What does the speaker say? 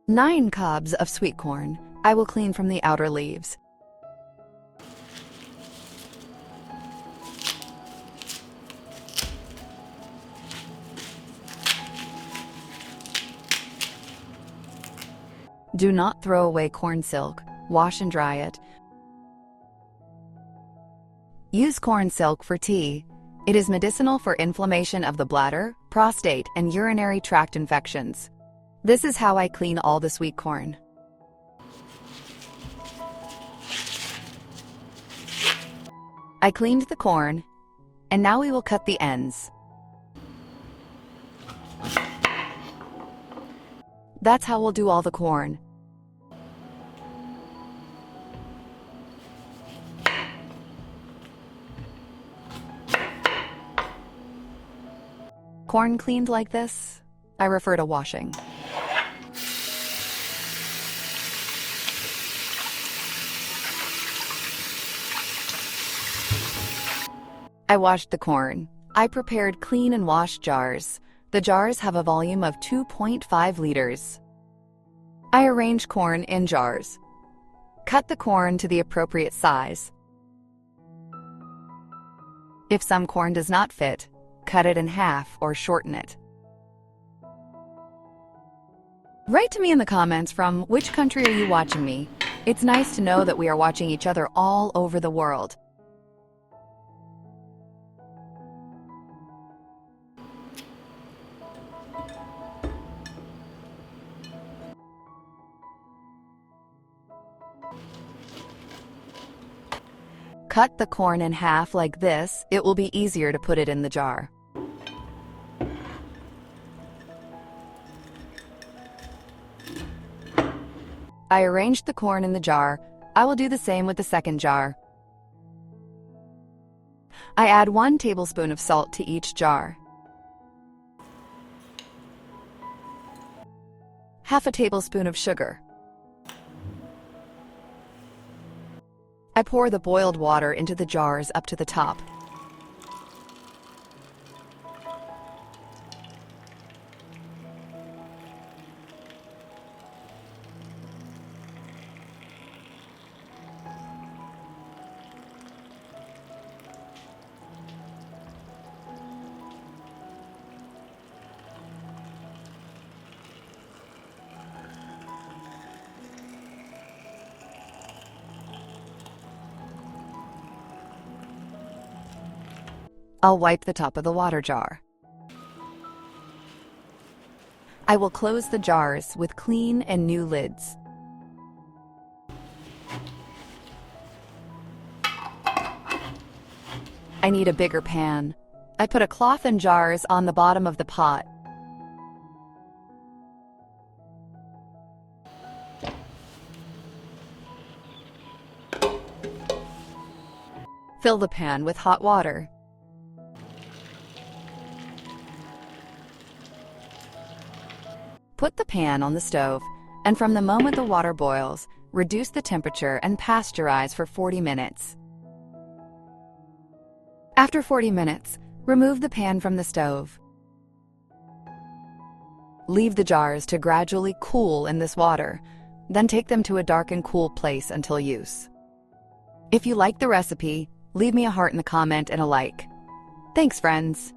9 cobs of sweet corn. I will clean from the outer leaves. Do not throw away corn silk. Wash and dry it. Use corn silk for tea. It is medicinal for inflammation of the bladder, prostate, and urinary tract infections. This is how I clean all the sweet corn. I cleaned the corn, and now we will cut the ends. That's how we'll do all the corn. Corn cleaned like this, I refer to washing. I washed the corn. I prepared clean and washed jars. The jars have a volume of 2.5 liters. I arrange corn in jars. Cut the corn to the appropriate size. If some corn does not fit, cut it in half or shorten it. Write to me in the comments from which country are you watching me. It's nice to know that we are watching each other all over the world. Cut the corn in half like this. It will be easier to put it in the jar. I arranged the corn in the jar. I will do the same with the second jar. I add 1 tablespoon of salt to each jar. Half a tablespoon of sugar. I pour the boiled water into the jars up to the top. I'll wipe the top of the water jar. I will close the jars with clean and new lids. I need a bigger pan. I put a cloth and jars on the bottom of the pot. Fill the pan with hot water. Put the pan on the stove, and from the moment the water boils, reduce the temperature and pasteurize for 40 minutes. After 40 minutes, remove the pan from the stove. Leave the jars to gradually cool in this water, then take them to a dark and cool place until use. If you like the recipe, leave me a heart in the comment and a like. Thanks, friends!